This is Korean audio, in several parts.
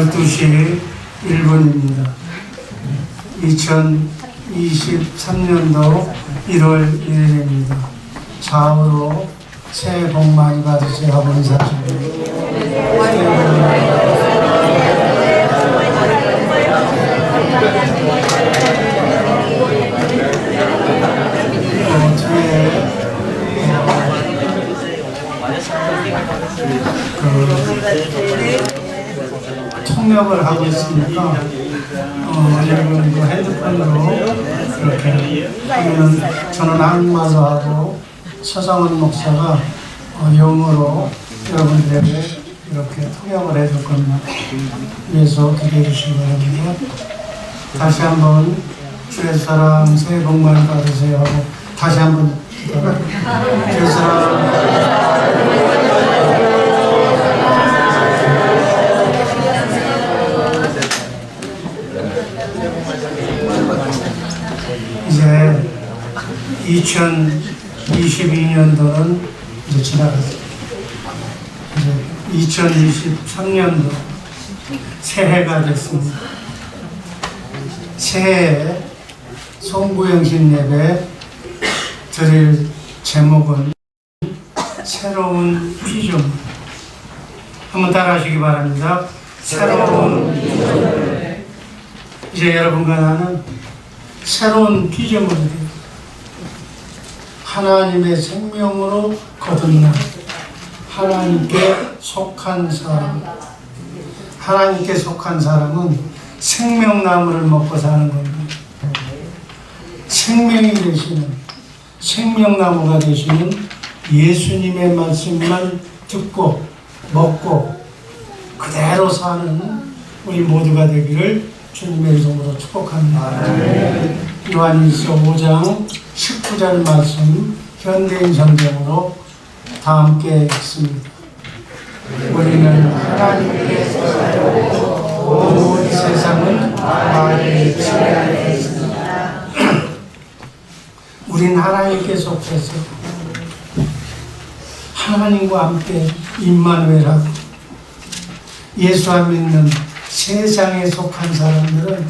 12시 1분입니다. 2023년도 1월 1일입니다. 좌우로 새해 복 많이 받으세요 하고 인사드립니다. 통역을 하고 있으니까 여러분 그 핸드폰으로 이렇게 하면 저는 한국말로 하고 서상원 목사가 영어로 여러분들에게 이렇게 통역을 해줄 겁니다. 위해서 기대해 주시기 바랍니다. 다시 한번 주의 사랑 새해 복 많이 받으세요 하고 다시 한번 주의 사랑 이제 2022년도는 이제 지나갔어요. 이제 2023년도 새해가 됐습니다. 새해 송구영신 예배 드릴 제목은 새로운 피조물. 한번 따라 하시기 바랍니다. 새로운 피조물. 이제 여러분과 나는 새로운 피조물이 돼요. 하나님의 생명으로 거듭난 하나님께 속한 사람. 하나님께 속한 사람은 생명나무를 먹고 사는 겁니다. 생명이 되시는 생명나무가 되시는 예수님의 말씀만 듣고 먹고 그대로 사는 우리 모두가 되기를 주님의 이름으로 축복합니다. 요한일서 5장 19절 말씀 현대인 성경으로 다 함께 읽습니다. 우리는 하나님께서 온 세상은 마귀의 지배 아래 있습니다. 우린 하나님께 속해서 하나님과 함께 임마누엘하고 예수 안 믿는 세상에 속한 사람들은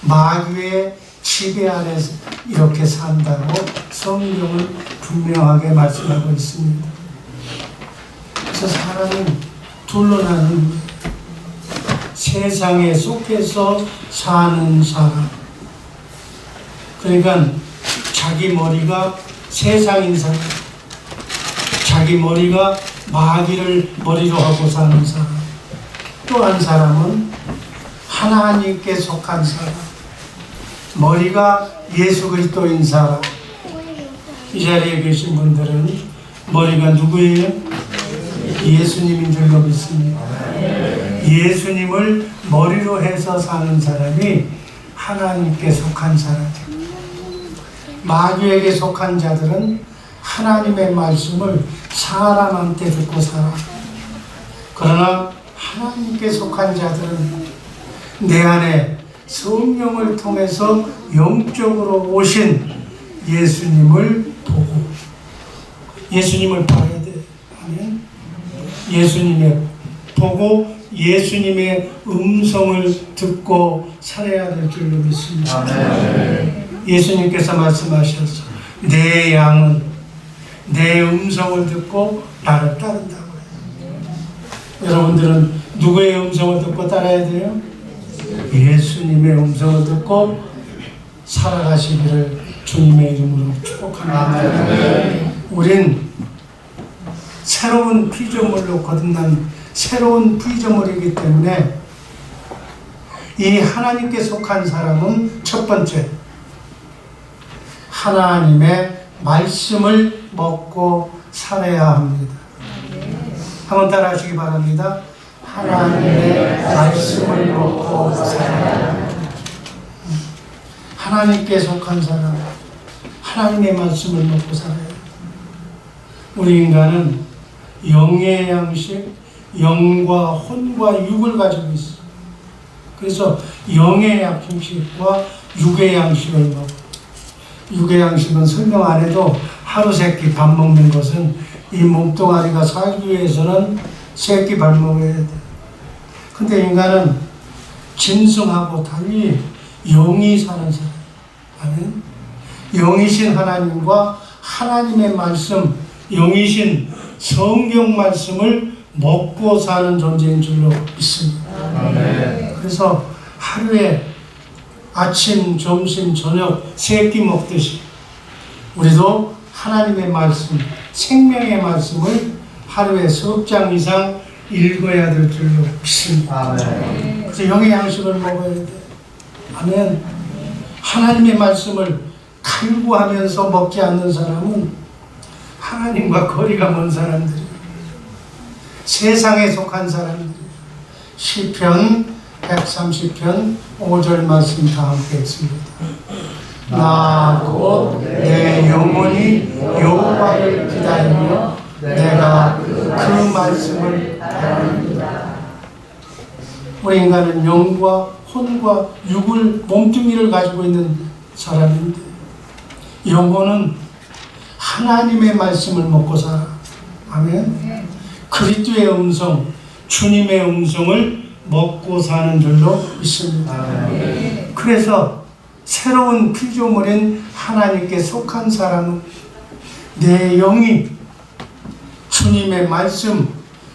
마귀의 지배 아래서 이렇게 산다고 성경은 분명하게 말씀하고 있습니다. 그래서 사람은 둘로 나는 세상에 속해서 사는 사람. 그러니까 자기 머리가 세상인 사람, 자기 머리가 마귀를 머리로 하고 사는 사람. 또 한 사람은 하나님께 속한 사람, 머리가 예수 그리스도인 사람. 이 자리에 계신 분들은 머리가 누구예요? 예수님인 줄로 믿습니다. 예수님을 머리로 해서 사는 사람이 하나님께 속한 사람이에요. 마귀에게 속한 자들은 하나님의 말씀을 사람한테 듣고 살아. 그러나 하나님께 속한 자들은 내 안에 성령을 통해서 영적으로 오신 예수님을 보고 예수님을 봐야 돼. 아멘. 예수님을 보고 예수님의 음성을 듣고 살아야 될 줄로 믿습니다. 아멘. 예수님께서 말씀하셨어. 내 양은 내 음성을 듣고 나를 따른다고. 여러분들은 누구의 음성을 듣고 따라야 돼요? 예수님의 음성을 듣고 살아가시기를 주님의 이름으로 축복합니다. 우린 새로운 피조물로 거듭난 새로운 피조물이기 때문에 이 하나님께 속한 사람은 첫 번째, 하나님의 말씀을 먹고 살아야 합니다. 한번 따라 하시기 바랍니다. 하나님의 말씀을 먹고 살아야 합니다. 하나님께 속한 사람, 하나님의 말씀을 먹고 살아야 합니다. 우리 인간은 영의 양식, 영과 혼과 육을 가지고 있어. 그래서 영의 양식과 육의 양식을 먹어. 육의 양식은 설명 안 해도 하루 세끼 밥 먹는 것은 이 몸뚱아리가 살기 위해서는 세끼 밥 먹어야 돼. 근데 인간은 짐승하고 달리 영이 사는 사람. 아멘. 영이신 하나님과 하나님의 말씀, 영이신 성경 말씀을 먹고 사는 존재인 줄로 믿습니다. 아멘. 그래서 하루에 아침, 점심, 저녁 세 끼 먹듯이 우리도 하나님의 말씀, 생명의 말씀을 하루에 석 장 이상 읽어야 될 줄로 믿습니다. 아멘. 그래서 영의 양식을 먹어야 돼. 아멘. 하나님의 말씀을 갈구하면서 먹지 않는 사람은 하나님과 거리가 먼 사람들이에요. 세상에 속한 사람들이에요. 시편 130편 5절 말씀 다 함께 했습니다. 나 곧 내 영혼이 여호와를 기다리며 내가 그 말씀을 바랍니다. 우리 인간은 영과 혼과 육을 몸뚱이를 가지고 있는 사람인데 영혼은 하나님의 말씀을 먹고 살아. 아멘. 그리스도의 음성, 주님의 음성을 먹고 사는 줄로 믿습니다. 아멘. 그래서 새로운 피조물인 하나님께 속한 사람은 내 영이 주님의 말씀,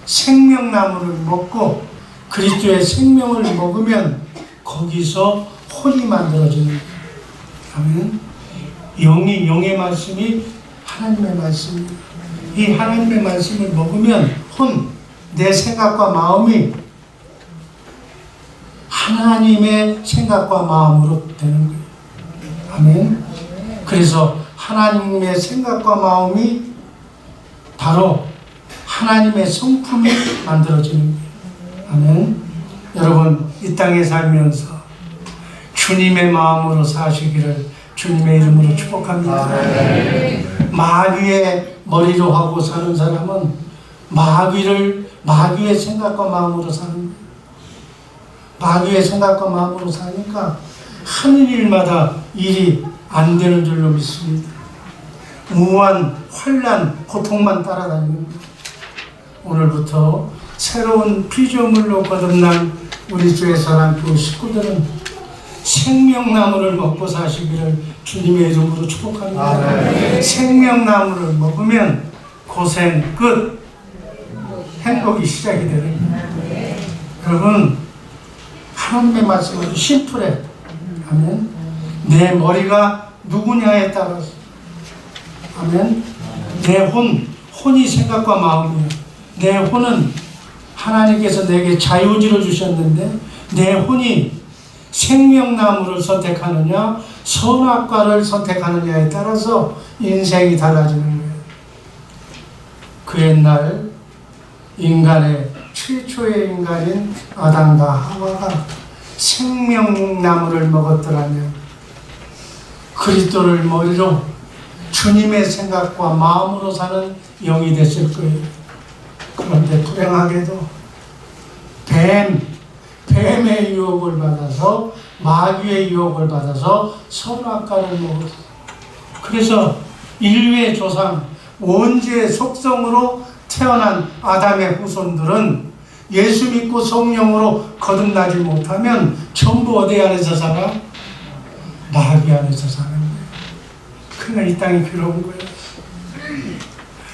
생명나무를 먹고 그리스도의 생명을 먹으면 거기서 혼이 만들어지는 거예요. 아멘. 영의 말씀이 하나님의 말씀이에요. 이 하나님의 말씀을 먹으면 내 생각과 마음이 하나님의 생각과 마음으로 되는 거예요. 아멘. 그래서 하나님의 생각과 마음이 바로 하나님의 성품이 만들어지는 거예요. 아멘. 여러분, 이 땅에 살면서 주님의 마음으로 사시기를 주님의 이름으로 축복합니다. 아멘. 마귀의 머리로 하고 사는 사람은 마귀의 생각과 마음으로 사는 거예요. 마귀의 생각과 마음으로 사니까 하는 일마다 일이 안 되는 줄로 믿습니다. 무한 환난, 고통만 따라다니는 거예요. 오늘부터 새로운 피조물로 거듭난 우리 주의 사랑교회 식구들은 생명나무를 먹고 사시기를 주님의 이름으로 축복합니다. 아멘. 생명나무를 먹으면 고생 끝, 행복이 시작이 되는 거예요. 여러분, 하나님의 말씀은 심플해. 아멘. 내 머리가 누구냐에 따라서. 아멘. 내 혼이 생각과 마음이에요. 내 혼은 하나님께서 내게 자유지를 주셨는데 내 혼이 생명나무를 선택하느냐 선악과를 선택하느냐에 따라서 인생이 달라지는 거예요. 그 옛날 최초의 인간인 아담과 하와가 생명나무를 먹었더라면 그리스도를 머리로 주님의 생각과 마음으로 사는 영이 됐을 거예요. 그런데 불행하게도 뱀의 유혹을 받아서 마귀의 유혹을 받아서 선악과를 먹었어요. 그래서 인류의 조상 원죄의 속성으로 태어난 아담의 후손들은 예수 믿고 성령으로 거듭나지 못하면 전부 어디 안에서 살아? 마귀 안에서 사는 거예요. 그러니까 이 땅이 괴로운 거예요.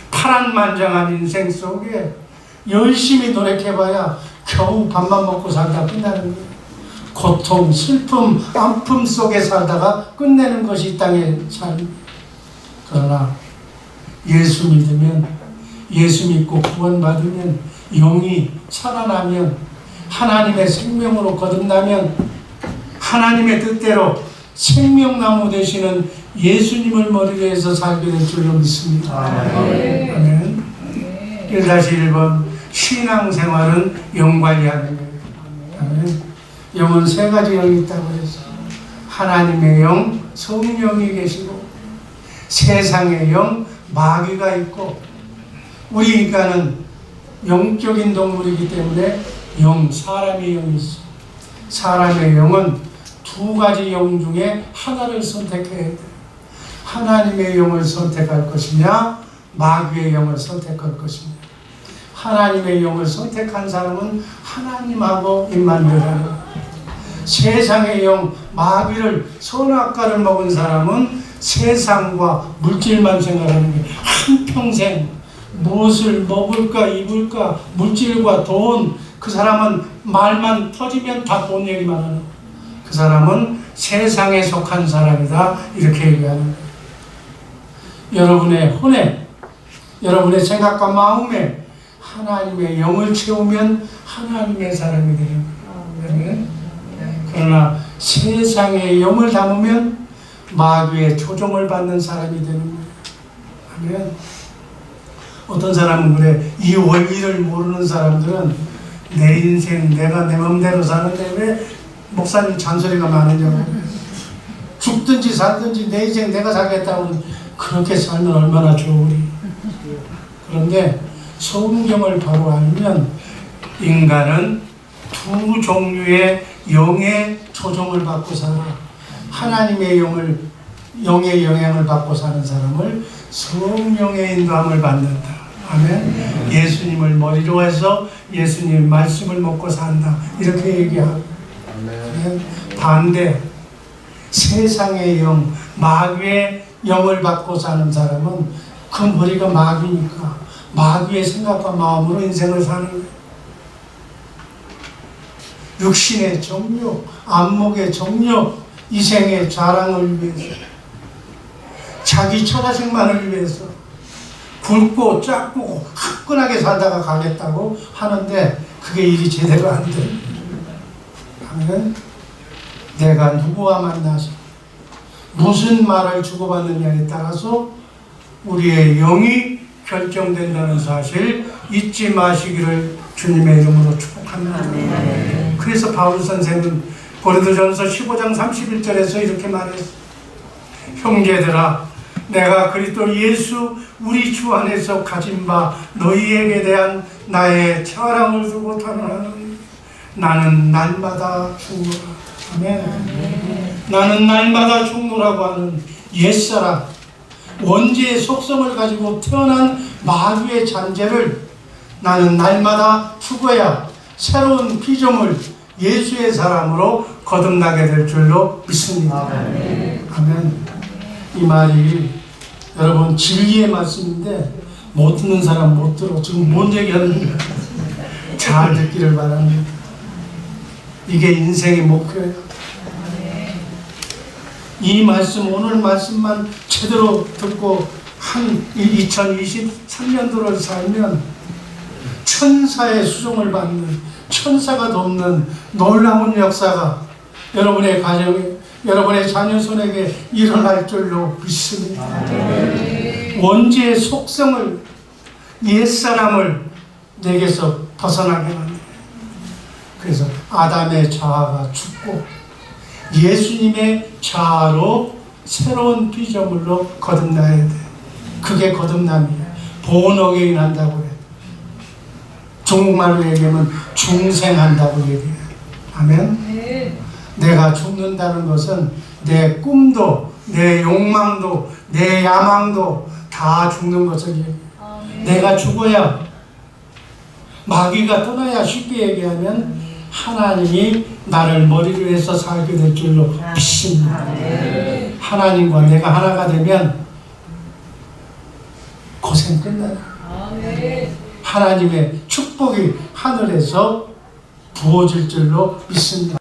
파란만장한 인생 속에 열심히 노력해봐야 겨우 밥만 먹고 살다 끝나는 거예요. 고통, 슬픔, 아픔 속에 살다가 끝내는 것이 이 땅의 삶. 그러나 예수 믿으면, 예수 믿고 구원받으면, 영이 살아나면, 하나님의 생명으로 거듭나면 하나님의 뜻대로 생명나무 되시는 예수님을 머리로 해서 살게 될 줄로 믿습니다. 아멘. 1-1번 신앙생활은 영관리하는 거예요. 아멘. 영은 세 가지 영이 있다고 그랬어요. 하나님의 영, 성령이 계시고 세상의 영, 마귀가 있고 우리 인간은 영적인 동물이기 때문에 사람의 영이 있어요. 사람의 영은 두 가지 영 중에 하나를 선택해야 돼요. 하나님의 영을 선택할 것이냐 마귀의 영을 선택할 것이냐. 하나님의 영을 선택한 사람은 하나님하고 임마누엘하는 거예요. 세상의 영 마귀를 선악과를 먹은 사람은 세상과 물질만 생각하는 거예요. 한평생 무엇을 먹을까 입을까 물질과 돈, 그 사람은 말만 터지면 다 돈 얘기만 하는 거예요. 그 사람은 세상에 속한 사람이다 이렇게 얘기하는 거예요. 여러분의 혼에, 여러분의 생각과 마음에 하나님의 영을 채우면 하나님의 사람이 되는 거예요. 그러나 세상의 영을 담으면 마귀의 조종을 받는 사람이 되는 거예요. 아멘. 어떤 사람은 그래, 이 원리를 모르는 사람들은 내 인생 내가 내 맘대로 사는데 왜 목사님 잔소리가 많으냐고. 죽든지 살든지 내 인생 내가 살겠다고. 그렇게 살면 얼마나 좋으리. 그런데 성경을 바로 알면 인간은 두 종류의 영의 조종을 받고 살아. 하나님의 영의 영향을 받고 사는 사람을 성령의 인도함을 받는다. 아멘. 예수님을 머리로 해서 예수님의 말씀을 먹고 산다. 이렇게 얘기하고. 아멘. 반대, 세상의 영, 마귀의 영을 받고 사는 사람은 그 머리가 마귀니까 마귀의 생각과 마음으로 인생을 사는 거예요. 육신의 정욕, 안목의 정욕, 이생의 자랑을 위해서, 자기 처자식만을 위해서 굵고 작고 화끈하게 살다가 가겠다고 하는데 그게 일이 제대로 안 돼. 하면 내가 누구와 만나서 무슨 말을 주고받느냐에 따라서 우리의 영이 결정된다는 사실 잊지 마시기를 주님의 이름으로 축복합니다. 그래서 바울 선생은 고린도전서 15장 31절에서 이렇게 말했어요. 형제들아, 내가 그리스도 예수 우리 주 안에서 가진 바 너희에게 대한 나의 자랑을 두고 단언하노니 나는 날마다 죽노라. 아멘. 나는 날마다 죽노라고 하는 옛사람, 원죄의 속성을 가지고 태어난 마귀의 잔재를 나는 날마다 죽어야 새로운 피조물 예수의 사람으로 거듭나게 될 줄로 믿습니다. 아멘. 아멘. 이 말이 여러분 진리의 말씀인데 못 듣는 사람 못 들어. 지금 뭔 얘기하는지 잘 듣기를 바랍니다. 이게 인생의 목표예요. 이 말씀, 오늘 말씀만 제대로 듣고 한 2023년도를 살면 천사의 수종을 받는, 천사가 돕는 놀라운 역사가 여러분의 가정에, 여러분의 자녀 손에게 일어날 줄로 믿습니다. 원죄의 속성을, 옛사람을 내게서 벗어나게 만들어요. 그래서 아담의 자아가 죽고 예수님의 자아로 새로운 피조물로 거듭나야 돼. 그게 거듭남이에요. born again 한다고 해요. 중국말로 얘기하면 중생한다고 얘기해요. 아멘. 내가 죽는다는 것은 내 꿈도, 내 욕망도, 내 야망도 다 죽는 것을 얘기해요. 내가 죽어야, 마귀가 떠나야, 쉽게 얘기하면 하나님이 나를 머리로 해서 살게 될 줄로 믿습니다. 하나님과 내가 하나가 되면 고생 끝나요. 하나님의 축복이 하늘에서 부어질 줄로 믿습니다.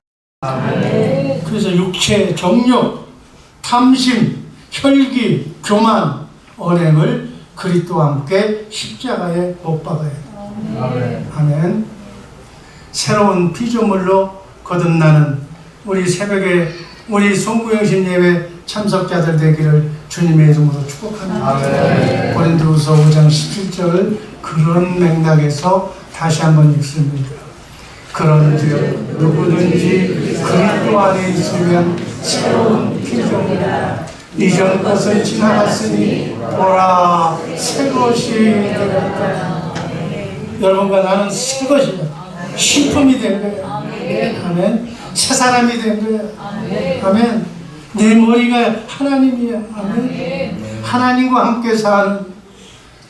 그래서 육체, 정욕, 탐심, 혈기, 교만, 언행을 그리스도와 함께 십자가에 못 박아야 돼요. 아멘. 새로운 피조물로 거듭나는 우리 새벽에 우리 송구영신 예배 참석자들 되기를 주님의 이름으로 축복합니다. 고린도후서 5장 17절을 그런 맥락에서 다시 한번 읽습니다. 그런즉 누구든지 그리스도 안에 있으면 새로운 피조물이다. 이전 것은 지나갔으니 보라 새 것이 되었다. 여러분과 나는 새 것이다. 신품이 된 거예요. 아멘. 새 사람이 된 거예요. 아멘. 내 머리가 하나님이야. 아멘. 하나님과 함께 사는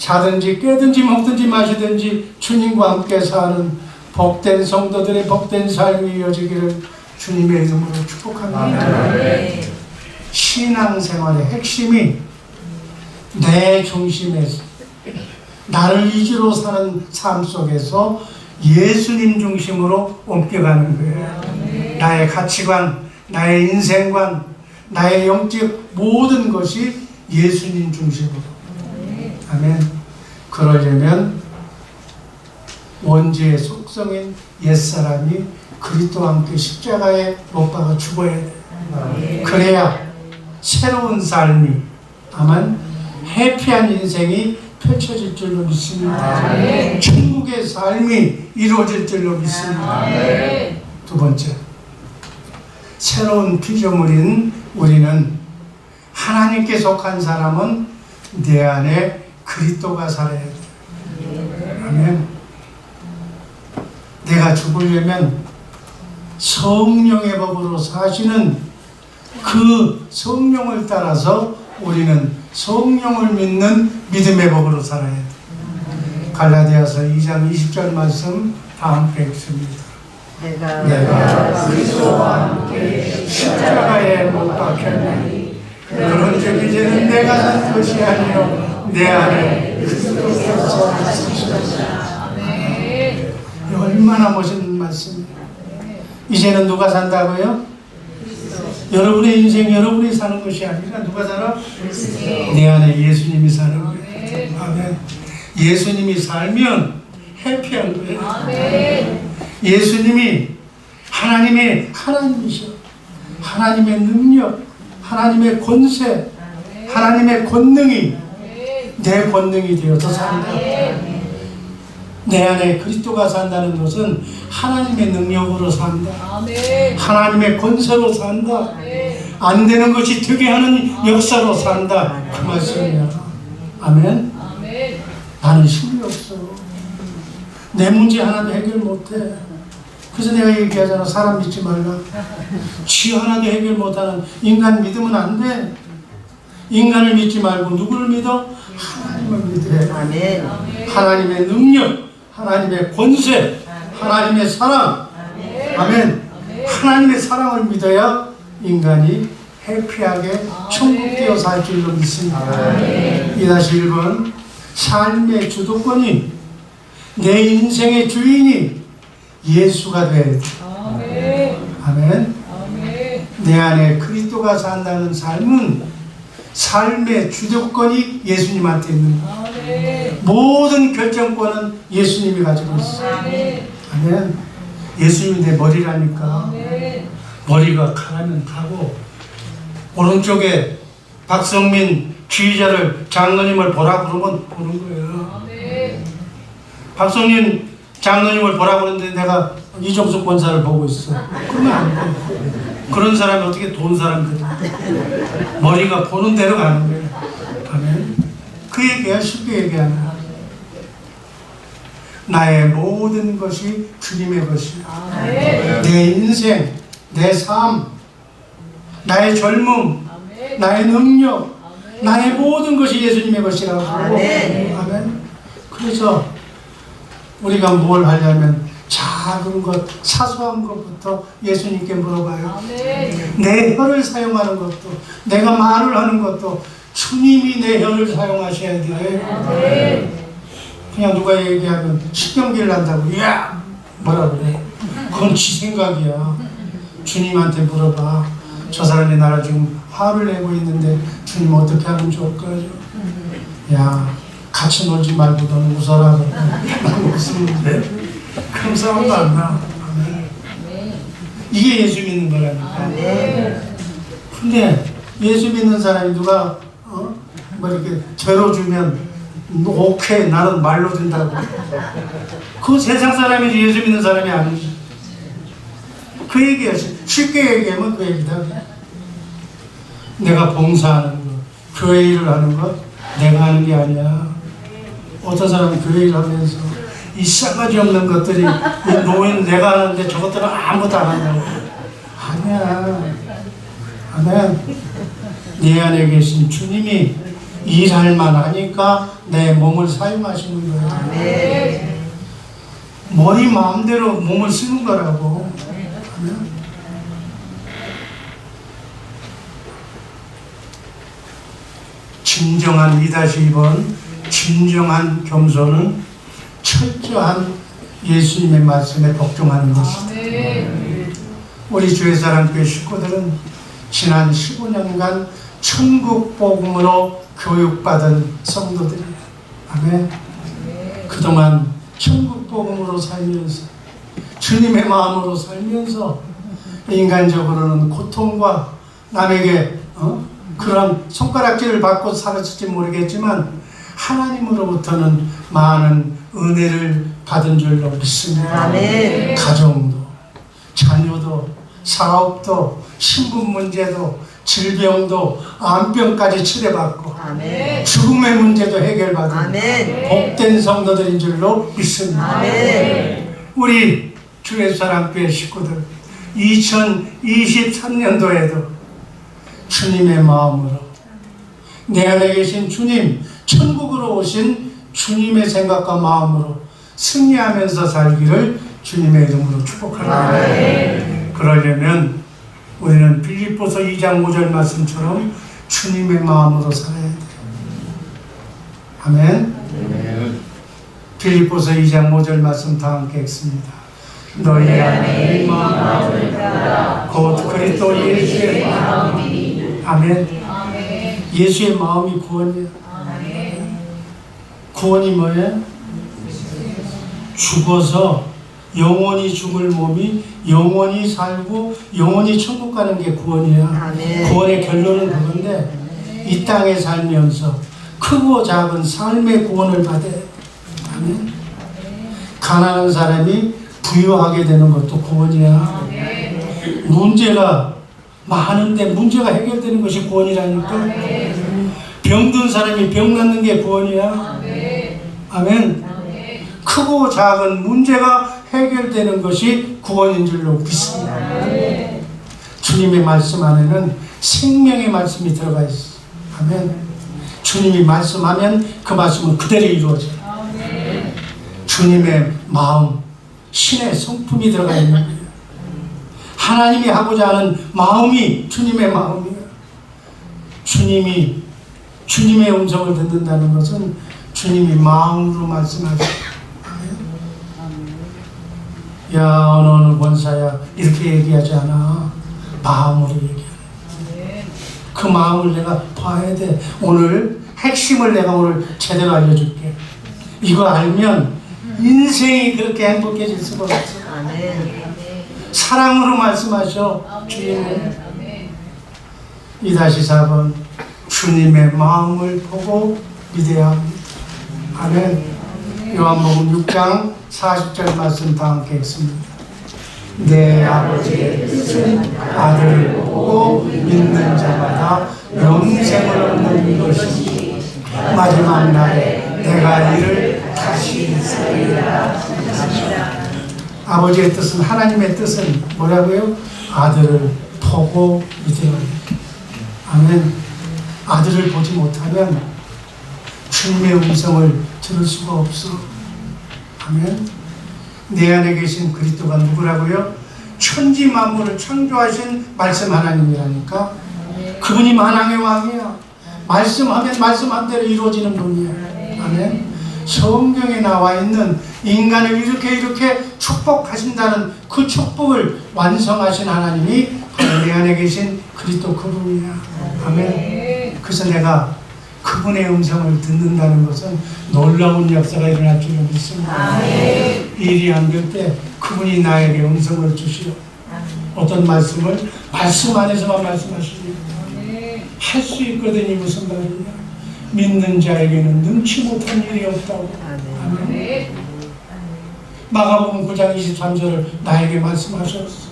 자든지 깨든지 먹든지 마시든지 주님과 함께 사는 복된 성도들의 복된 삶이 이어지기를 주님의 이름으로 축복합니다. 신앙생활의 핵심이 내 중심에서 나를 위주로 사는 삶 속에서 예수님 중심으로 옮겨가는 거예요. 나의 가치관, 나의 인생관, 나의 영적 모든 것이 예수님 중심으로. 아멘. 그러려면 원죄의 속성인 옛사람이 그리스도와 함께 십자가에 못 박아 죽어야 돼. 그래야 새로운 삶이, 아멘, 해피한 인생이 펼쳐질 줄로 믿습니다. 천국의 삶이 이루어질 줄로 믿습니다. 두 번째, 새로운 피조물인 우리는 하나님께 속한 사람은 내 안에 그리스도가 살아야 돼. 아멘. 내가 죽으려면 성령의 법으로 사시는 그 성령을 따라서 우리는 성령을 믿는 믿음의 법으로 살아야 돼. 갈라디아서 2장 20절 말씀 다 함께 읽습니다. 내가 그리스도와 함께 십자가에 못 박혔나니 그런즉 이제는 내가 산 것이 아니요 내 안에 그리스도께서 사시느니라. 얼마나 멋있는 말씀이에요. 이제는 누가 산다고요? 여러분의 인생 여러분이 사는 것이 아니라 누가 살아? 내 안에 예수님이 사는 거예요. 아멘. 예수님이 살면 해피한 거예요. 예수님이 하나님이셔. 하나님의 능력, 하나님의 권세, 하나님의 권능이 내 권능이 되어서 산다. 내 안에 그리스도가 산다는 것은 하나님의 능력으로 산다. 하나님의 권세로 산다. 안 되는 것이 되게 하는 역사로 산다. 그 말씀이야. 아멘. 나는 힘이 없어. 내 문제 하나도 해결 못해. 그래서 내가 얘기하잖아. 사람 믿지 말라. 지 하나도 해결 못하는 인간 믿으면 안 돼. 인간을 믿지 말고 누구를 믿어? 하나님을 믿으래. 아멘. 하나님의 능력, 하나님의 권세, 하나님의 사랑. 아멘. 하나님의 사랑을 믿어야 인간이 해피하게 천국되어 살 줄로 믿습니다. 2-1번 삶의 주도권이 내 인생의 주인이 예수가 돼야 돼. 아멘. 내 안에 그리스도가 산다는 삶은 삶의 주도권이 예수님한테 있는 거예요. 모든 결정권은 예수님이 가지고 있어요. 아멘. 예수님이 내 머리라니까. 머리가 가라면 가고 오른쪽에 박성민 지휘자를 장로님을 보라 그러면 보는 거예요. 박성민 장로님을 보라 그러는데 내가 이종석 권사를 보고 있어. 그러면 안 돼. 그런 사람이 어떻게 돈 사람들이 머리가 보는 대로 가는 거예요. 아멘. 그 얘기야. 쉽게 얘기하면 나의 모든 것이 주님의 것이야. 내 인생, 내 삶, 나의 젊음, 나의 능력, 나의 모든 것이 예수님의 것이라고. 아멘. 그래서 우리가 뭘 하려면 작은 것, 사소한 것부터 예수님께 물어봐요. 내 혀를 사용하는 것도, 내가 말을 하는 것도 주님이 내 혀를 사용하셔야 돼요. 그냥 누가 얘기하면 신경질 난다고, 야! 뭐라 그래? 그건 지 생각이야. 주님한테 물어봐. 저 사람이 나를 지금 화를 내고 있는데 주님 어떻게 하면 좋을까요? 야, 같이 놀지 말고 너는 웃어라. 난 웃으는데 그럼 싸움도 안 나. 이게 예수 믿는 거라니까. 근데 예수 믿는 사람이 누가 뭐 이렇게 죄로 주면 오케이 나는 말로 된다고. 그 세상 사람이지 예수 믿는 사람이 아니지. 그 얘기야. 쉽게 얘기하면 그 얘기다. 내가 봉사하는 거, 교회 일을 하는 거 내가 하는 게 아니야. 어떤 사람은 교회 일 하면서 이 싸가지 없는 것들이 노예는 내가 하는데 저것들은 아무것도 안 한다고. 아니야. 아멘. 내 안에 계신 주님이 일할 만하니까 내 몸을 사용하시는 거예요. 아멘. 머리 마음대로 몸을 쓰는 거라고. 진정한 2-2번 진정한 겸손은 철저한 예수님의 말씀에 복종하는 것이다. 우리 주의사랑교회 식구들은 지난 15년간 천국 복음으로 교육받은 성도들이에요. 아멘. 그동안 천국 복음으로 살면서 주님의 마음으로 살면서 인간적으로는 고통과 남에게 그런 손가락질을 받고 살았을지 모르겠지만 하나님으로부터는 많은 은혜를 받은 줄로 믿습니다. 아멘. 가정도, 자녀도, 사업도, 신분 문제도, 질병도, 암병까지 치료받고 아멘. 죽음의 문제도 해결받은 아멘. 복된 성도들인 줄로 믿습니다. 아멘. 우리 주의 사랑교회 식구들 2023년도에도 주님의 마음으로 내 안에 계신 주님, 천국으로 오신 주님의 생각과 마음으로 승리하면서 살기를 주님의 이름으로 축복합니다. 그러려면 우리는 빌립보서 2장 5절 말씀처럼 주님의 마음으로 살아야 돼요. 아멘. 빌립보서 2장 5절 말씀 다 함께 읽습니다. 너희 안에 이 마음을 따라 곧 그리스도 예수의 마음이니. 아멘. 예수의 마음이 구원이에요. 구원이 뭐예요? 죽어서 영원히 죽을 몸이 영원히 살고 영원히 천국 가는 게 구원이야. 아멘. 구원의 결론은 그건데 이 땅에 살면서 크고 작은 삶의 구원을 받아야 돼. 아멘. 가난한 사람이 부유하게 되는 것도 구원이야. 문제가 많은데 문제가 해결되는 것이 구원이라니까. 병든 사람이 병 낫는 게 구원이야. 아멘. 크고 작은 문제가 해결되는 것이 구원인 줄로 믿습니다. 주님의 말씀 안에는 생명의 말씀이 들어가 있어. 아멘. 주님이 말씀하면 그 말씀은 그대로 이루어져요. 주님의 마음, 신의 성품이 들어가 있는 거예요. 하나님이 하고자 하는 마음이 주님의 마음이에요. 주님의 음성을 듣는다는 것은 주님이 마음으로 말씀하세요. 야, 어느 권사야 이렇게 얘기하지 않아. 마음으로 얘기해. 그 마음을 내가 봐야 돼. 오늘 핵심을 내가 오늘 제대로 알려줄게. 이거 알면 인생이 그렇게 행복해질 수가 없어. 사랑으로 말씀하셔. 주님은 2-4번 주님의 마음을 보고 믿어야 합니다. 아멘. 요한복음 6장 40절 말씀 다 함께 읽습니다. 내 아버지의 뜻은 아들을 보고 믿는 자마다 영생을 얻는 것이니 마지막 날에 내가 이를 다시 살리리라. 아버지의 뜻은, 하나님의 뜻은 뭐라고요? 아들을 보고 믿으라. 아멘. 아들을 보지 못하면 주님의 음성을 들을 수가 없어. 아멘. 내 안에 계신 그리스도가 누구라고요? 천지 만물을 창조하신 말씀 하나님이라니까. 그분이 만왕의 왕이야. 말씀하면 말씀한 대로 이루어지는 분이야. 아멘. 성경에 나와 있는 인간을 이렇게 축복하신다는 그 축복을 완성하신 하나님이 바로 내 안에 계신 그리스도 그분이야. 아멘. 그래서 내가 그분의 음성을 듣는다는 것은 놀라운 역사가 일어날 줄을 믿습니다. 일이 안 될 때 그분이 나에게 음성을 주시오. 어떤 말씀을 말씀 안에서만 말씀하시니 할 수 있거든요. 무슨 말이냐? 믿는 자에게는 능치 못한 일이 없다고. 아멘. 마가복음 9장 23절을 나에게 말씀하셨어.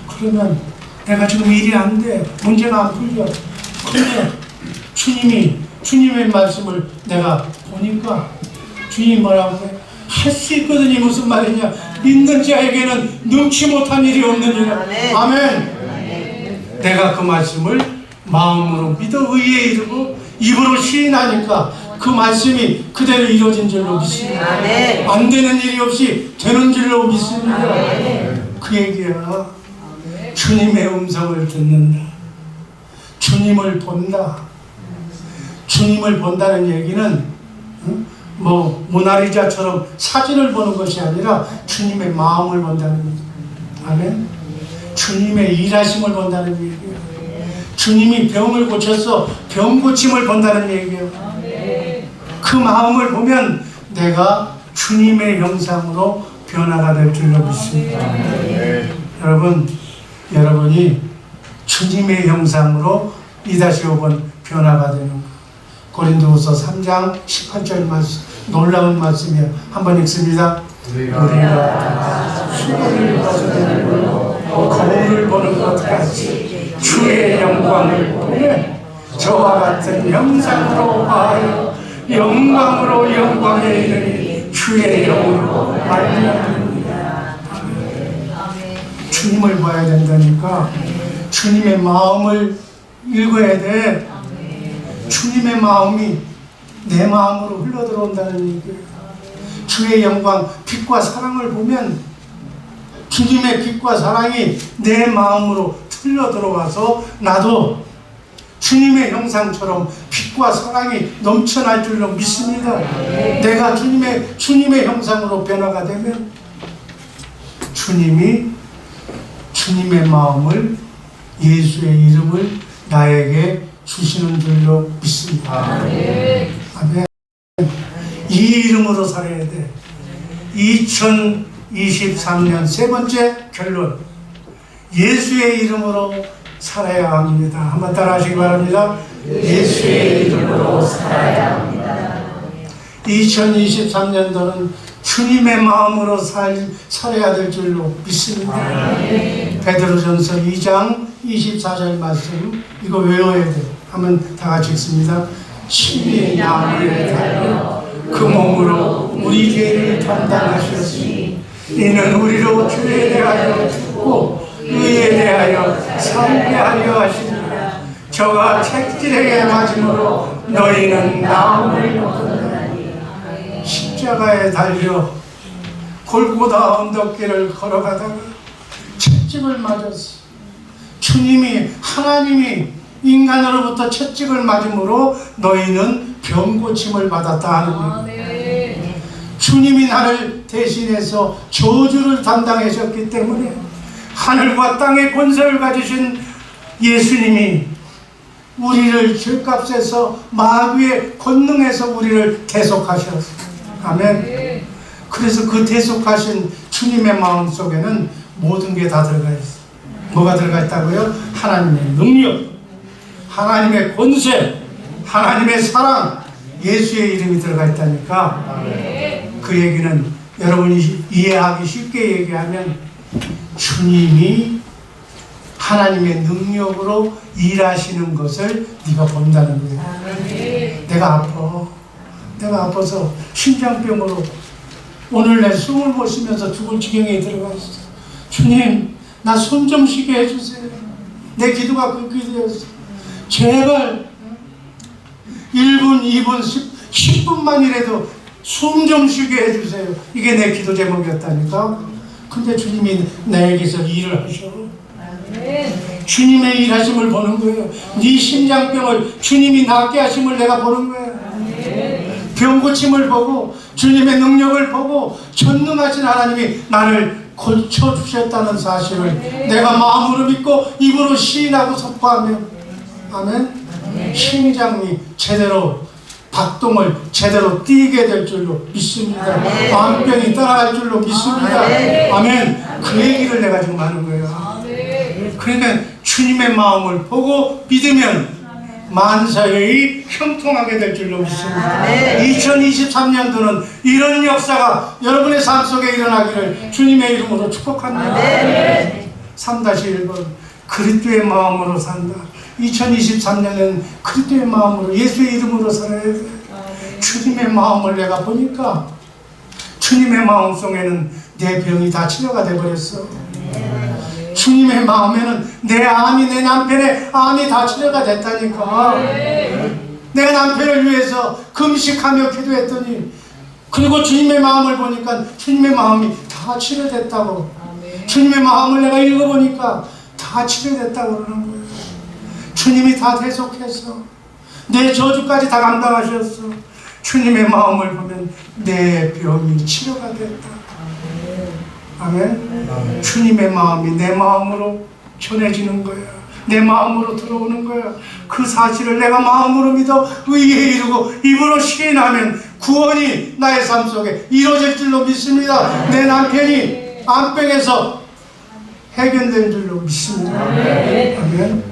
그러면 내가 지금 일이 안 돼. 문제가 안 풀려. 그런데 주님의 말씀을 내가 보니까 주님이 뭐라고 해? 할 수 있거든요. 무슨 말이냐? 믿는 자에게는 능치 못한 일이 없느니라. 아멘. 내가 그 말씀을 마음으로 믿어 의에 이르고 입으로 시인하니까 그 말씀이 그대로 이루어진 줄로 믿습니다. 안 되는 일이 없이 되는 줄로 믿습니다. 그 얘기야. 주님의 음성을 듣는다. 주님을 본다. 주님을 본다는 얘기는 뭐 모나리자처럼 사진을 보는 것이 아니라 주님의 마음을 본다는 얘기입니다. 아멘. 주님의 일하심을 본다는 얘기예요. 주님이 병을 고쳐서 병 고침을 본다는 얘기예요. 그 마음을 보면 내가 주님의 형상으로 변화가 될 줄로 믿습니다. 여러분이 주님의 형상으로 2-5번 변화가 되는 것. 고린도후서 3장 18절 말씀, 놀라운 말씀이에요. 한번 읽습니다. 우리가 수고를 벗어내는 걸로 거울을 보는 것 같이 주의 영광을 보면 저와 같은 형상으로 하여 영광으로 영광에 이르니 주의 영으로 말미암습니다. 주님을 봐야 된다니까. 주님의 마음을 읽어야 돼. 주님의 마음이 내 마음으로 흘러들어온다는 얘기예요. 주의 영광, 빛과 사랑을 보면 주님의 빛과 사랑이 내 마음으로 흘러들어와서 나도 주님의 형상처럼 빛과 사랑이 넘쳐날 줄로 믿습니다. 내가 주님의 형상으로 변화가 되면 주님의 마음을, 예수의 이름을 나에게 주시는 줄로 믿습니다. 아멘. 이 이름으로 살아야 돼. 2023년 세 번째 결론. 예수의 이름으로 살아야 합니다. 한번 따라 하시기 바랍니다. 예수의 이름으로 살아야 합니다. 2023년도는 주님의 마음으로 살아야 될 줄로 믿습니다. 베드로전서 2장 24절 말씀, 이거 외워야 돼요. 한번 다 같이 읽습니다. 신이 나무에 달려 그 몸으로 우리 죄를 담당하셨으니 이는 우리로 죄에 대하여 죽고 의에 대하여 살게 하려 하시니라. 저가 책질에게 맞음으로 너희는 나음을 얻었나니. 십자가에 달려 골고다 언덕길을 걸어가다가 채찍을 맞았어. 하나님이 인간으로부터 채찍을 맞음으로 너희는 병고침을 받았다 하는 거예요. 주님이 나를 대신해서 저주를 담당하셨기 때문에 하늘과 땅의 권세를 가지신 예수님이 우리를 죄값에서 마귀의 권능에서 우리를 대속하셨어요. 아멘. 그래서 그 대속하신 주님의 마음 속에는 모든 게 다 들어가 있어요. 뭐가 들어가 있다고요? 하나님의 능력, 하나님의 권세, 하나님의 사랑, 예수의 이름이 들어가 있다니까. 그 얘기는 여러분이 이해하기 쉽게 얘기하면 주님이 하나님의 능력으로 일하시는 것을 네가 본다는 거예요. 내가 아파서 심장병으로 오늘 내 숨을 못 쉬면서 죽을 지경에 들어가 있어. 주님, 나 숨 좀 쉬게 해주세요. 내 기도가 그 기도였어. 제발 1분, 2분, 10분만이라도 숨 좀 쉬게 해주세요. 이게 내 기도 제목이었다니까. 근데 주님이 나에게서 일을 하셔. 주님의 일하심을 보는 거예요. 네 심장병을 주님이 낫게 하심을 내가 보는 거예요. 병 고침을 보고 주님의 능력을 보고 전능하신 하나님이 나를 고쳐주셨다는 사실을 내가 마음으로 믿고 입으로 시인하고 선포하며, 아멘. 심장이 제대로 박동을 제대로 뛰게 될 줄로 믿습니다. 마음병이 떠나갈 줄로 믿습니다. 아멘. 그 얘기를 내가 지금 하는 거예요. 그러니까 주님의 마음을 보고 믿으면 만사의 형통하게 될 줄로 믿습니다. 2023년도는 이런 역사가 여러분의 삶 속에 일어나기를 주님의 이름으로 축복합니다. 3-1번 그리스도의 마음으로 산다. 2023년은 그리스도의 마음으로, 예수의 이름으로 살아야 돼. 주님의 마음을 내가 보니까 주님의 마음 속에는 내 병이 다 치료가 돼버렸어. 주님의 마음에는 내 남편의 암이 다 치료가 됐다니까. 내가 남편을 위해서 금식하며 기도했더니, 그리고 주님의 마음을 보니까 주님의 마음이 다 치료됐다고. 주님의 마음을 내가 읽어보니까 다 치료됐다고 그러는 거예요. 주님이 다 대속해서 내 저주까지 다 감당하셨어. 주님의 마음을 보면 내 병이 치료가 됐다. 아멘. 주님의 마음이 내 마음으로 전해지는 거야. 내 마음으로 들어오는 거야. 그 사실을 내가 마음으로 믿어 의에 이르고 입으로 시인하면 구원이 나의 삶 속에 이루어질 줄로 믿습니다. 내 남편이 암병에서 해결된 줄로 믿습니다. 아멘.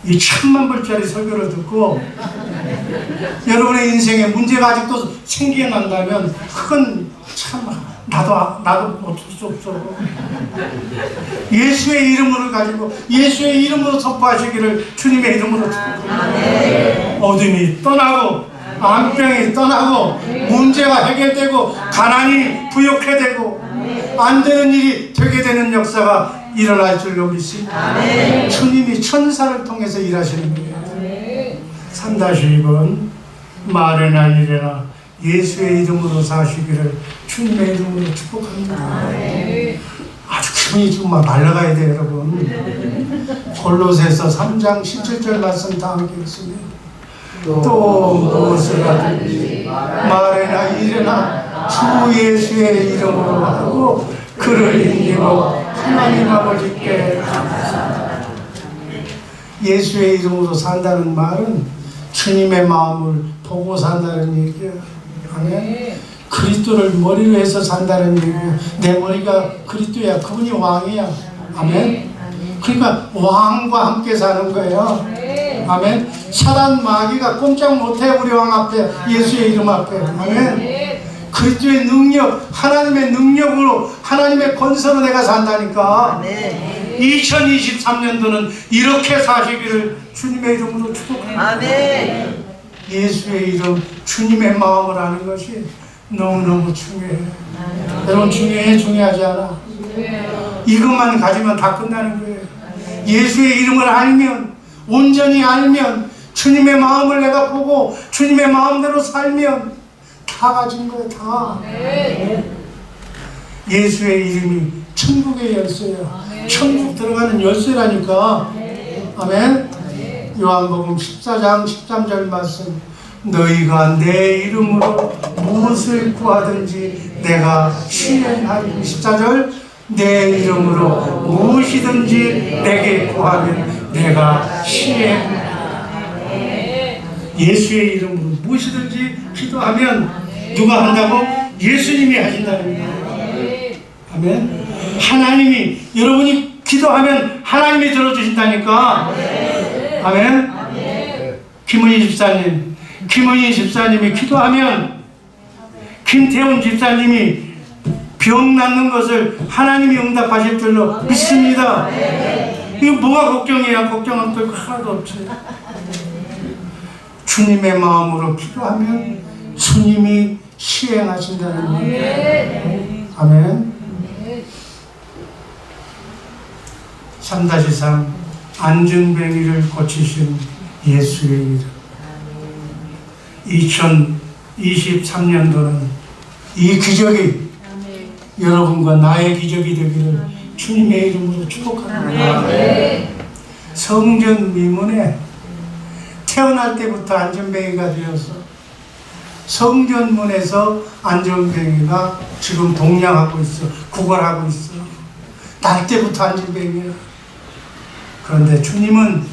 이 10,000,000불짜리 설교를 듣고 여러분의 인생에 문제가 아직도 생겨난다면 그건 참 나도 어쩔 수 없어. 예수의 이름을 가지고 예수의 이름으로 선포하시기를 주님의 이름으로 축복합니다. 어둠이 떠나고 암병이 떠나고 문제가 해결되고 가난이 부욕해 되고 안 되는 일이 되게 되는 역사가 일어날 줄로 믿습니다. 주님이 천사를 통해서 일하시는 거예요. 3-1번 말에나 이래나 예수의 이름으로 사시기를 주님의 이름으로 축복합니다. 아주 기분이 좀 막 날아가야 돼요, 여러분. 골로새서 3장 17절 말씀 다 함께 읽습니다. 또 무엇을 하든지 말에나 이래나 주 예수의 이름으로 하고 그를 인기고 하나님 아버지께 감사합니다. 예수의 이름으로 산다는 말은 주님의 마음을 보고 산다는 얘기야. 아멘. 그리스도를 머리로 해서 산다는 얘기야. 내 머리가 그리스도야. 그분이 왕이야. 아멘. 그러니까 왕과 함께 사는 거예요. 아멘. 사단 마귀가 꼼짝 못해. 우리 왕 앞에, 예수의 이름 앞에. 아멘. 그리스도의 능력, 하나님의 능력으로, 하나님의 권세로 내가 산다니까. 2023년도는 이렇게 사시기를 주님의 이름으로 축복합니다. 예수의 이름, 주님의 마음을 아는 것이 너무너무 중요해요. 여러분, 중요해? 중요하지 않아? 이것만 가지면 다 끝나는 거예요. 예수의 이름을 알면, 온전히 알면, 주님의 마음을 내가 보고 주님의 마음대로 살면 다 가진 거예요. 다. 예수의 이름이 천국의 열쇠예요. 천국 들어가는 열쇠라니까. 아멘. 요한복음 14장 13절 말씀. 너희가 내 이름으로 무엇을 구하든지 내가 시행하리니. 14절. 내 이름으로 무엇이든지 내게 구하면 내가 시행하리니. 예수의 이름으로 무엇이든지 기도하면 누가 한다고? 예수님이 하신다는 거예요. 아멘. 하나님이, 여러분이 기도하면 하나님이 들어주신다니까. 아멘. 김은희 집사님이 기도하면 김태훈 집사님이 병 낫는 것을 하나님이 응답하실 줄로 믿습니다. 이거 뭐가 걱정이야? 걱정할 거 하나도 없지. 주님의 마음으로 기도하면 주님이 시행하신다는 거예요. 아멘. 3-3 안중뱅이를 고치신 예수의 이름. 2023년도는 이 기적이 여러분과 나의 기적이 되기를 주님의 이름으로 축복합니다. 성전 미문에 태어날 때부터 안전뱅이가 되어서 성전문에서 안전뱅이가 지금 동냥하고 있어. 구걸하고 있어. 날 때부터 안전뱅이야. 그런데 주님은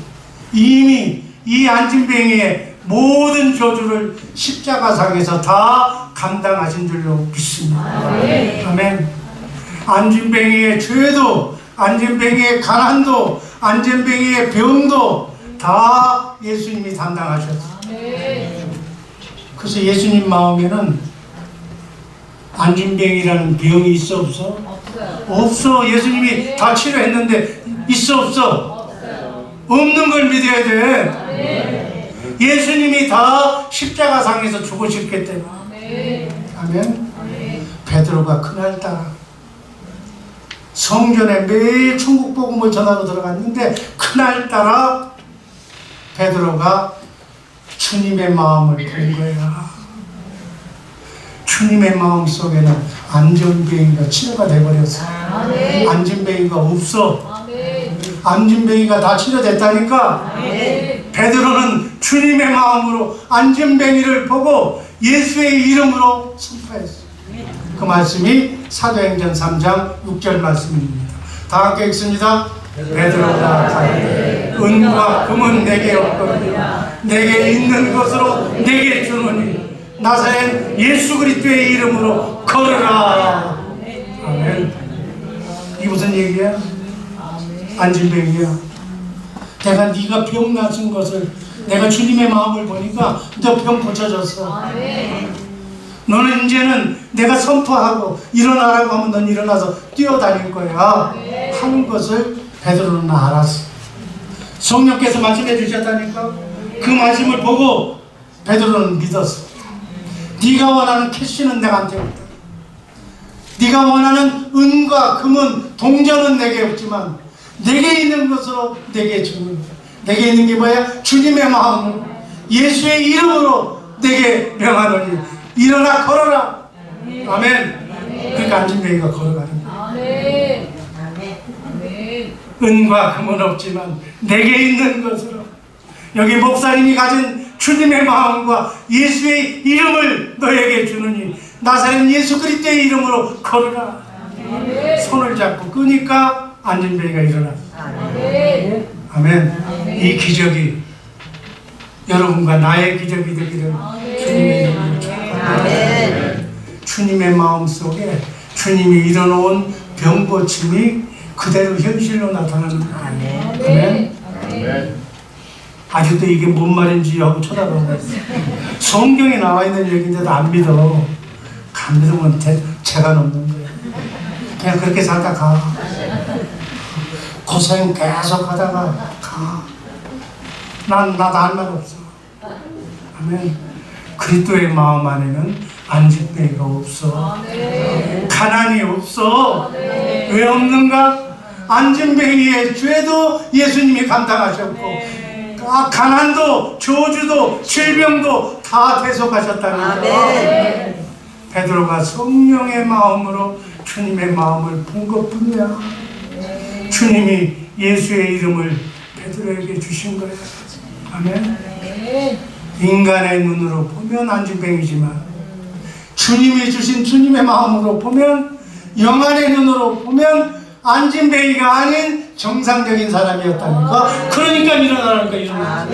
이미 이 안전뱅이의 모든 저주를 십자가상에서 다 감당하신 줄로 믿습니다. 아멘. 안전뱅이의 죄도, 안전뱅이의 가난도, 안전뱅이의 병도 다 예수님이 담당하셨어요. 그래서 예수님 마음에는 안진병이라는 병이 있어 없어? 없어. 예수님이 다 치료했는데 있어 없어? 없는 걸 믿어야 돼. 예수님이 다 십자가상에서 죽으셨기 때문에. 아멘. 베드로가 그날따라 성전에 매일 천국 복음을 전하러 들어갔는데 그날따라 베드로가 주님의 마음을 본 거야. 주님의 마음 속에는 안전뱅이가 치료가 돼버렸어. 아멘. 안전뱅이가 없어. 아멘. 안전뱅이가 다 치료됐다니까. 아멘. 베드로는 주님의 마음으로 안전뱅이를 보고 예수의 이름으로 선포했어. 그 말씀이 사도행전 3장 6절 말씀입니다. 다 함께 읽습니다. 베드로가 가로되 은과 금은 내게 없거니와 내게 있는 것으로 내게 주노니 나사렛 예수 그리스도의 이름으로 걸으라. 아멘. 이게 무슨 얘기야? 안진뱅이야. 내가 네가 병 나신 것을 내가 주님의 마음을 보니까 너 병 고쳐졌어. 너는 이제는 내가 선포하고 일어나라고 하면 넌 일어나서 뛰어다닐 거야 하는 것을 베드로는 알았어. 성령께서 말씀해 주셨다니까. 그 말씀을 보고 베드로는 믿었어. 네가 원하는 캐시는 내한테 없다. 네가 원하는 은과 금은 동전은 내게 없지만 내게 있는 것으로 내게 주는 거야. 내게 있는 게 뭐야? 주님의 마음을 예수의 이름으로 내게 명하노니 일어나 걸어라. 아멘. 그러니까 안진뱅이가 걸어가는 거야. 아멘. 은과 금은 없지만 내게 있는 것으로 여기 목사님이 가진 주님의 마음과 예수의 이름을 너에게 주느니 나사렛 예수 그리스도의 이름으로 걸어라. 손을 잡고 끄니까 안진뱅이가 일어났어. 아멘. 이 기적이 여러분과 나의 기적이 되기를 주님의 이름으로 축복합니다. 주님의 마음 속에 주님이 이뤄놓은 병고침이 그대로 현실로 나타나는 거예요. 아멘. 아직도 이게 뭔 말인지 하고 쳐다보고 성경에 나와 있는 얘기인데도 안 믿어. 안 믿으면 죄가 넘는 거예요. 그냥 그렇게 살다 가. 고생 계속 하다가 가. 나도 할 말 없어. 아멘. 그리스도의 마음 안에는 안진뱅이가 없어. 가난이 없어. 왜 없는가? 안진뱅이의 죄도 예수님이 감당하셨고 가난도 저주도 질병도 다 대속하셨다는 거예요. 베드로가 성령의 마음으로 주님의 마음을 본 것뿐이야. 주님이 예수의 이름을 베드로에게 주신 거야. 아멘. 인간의 눈으로 보면 안진뱅이지만 주님이 주신 주님의 마음으로 보면 영안의 눈으로 보면 안진뱅이가 아닌 정상적인 사람이었다니까. 그러니까 일어나라는 거야. 일어나.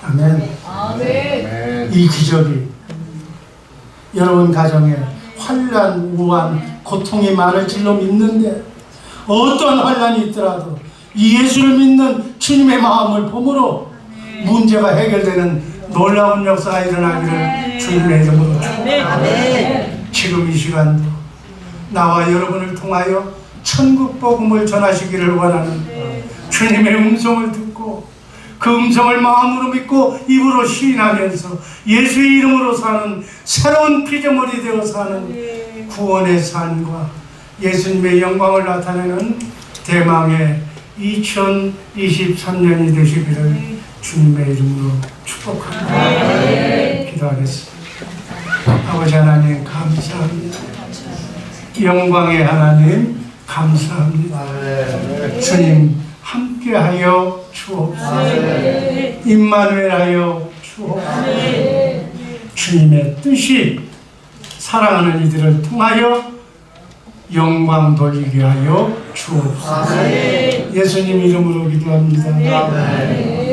아멘. 이 기적이 여러분 가정에 환난, 우한, 고통이 많을 줄로 믿는데 어떤 환난이 있더라도 이 예수를 믿는 주님의 마음을 보므로 문제가 해결되는 놀라운 역사가 일어나기를 주님의 이름으로 축복합니다. 지금 이 시간도 나와 여러분을 통하여 천국 복음을 전하시기를 원하는 주님의 음성을 듣고 그 음성을 마음으로 믿고 입으로 시인하면서 예수의 이름으로 사는 새로운 피조물이 되어 사는 구원의 삶과 예수님의 영광을 나타내는 대망의 2023년이 되시기를 주님의 이름으로 축복합니다. 기도하겠습니다. 아버지 하나님 감사합니다. 영광의 하나님 감사합니다. 주님 함께하여 주옵소서. 임마누엘하여 주옵소서. 주님의 뜻이 사랑하는 이들을 통하여 영광 돌리게 하여 주옵소서. 예수님 이름으로 기도합니다.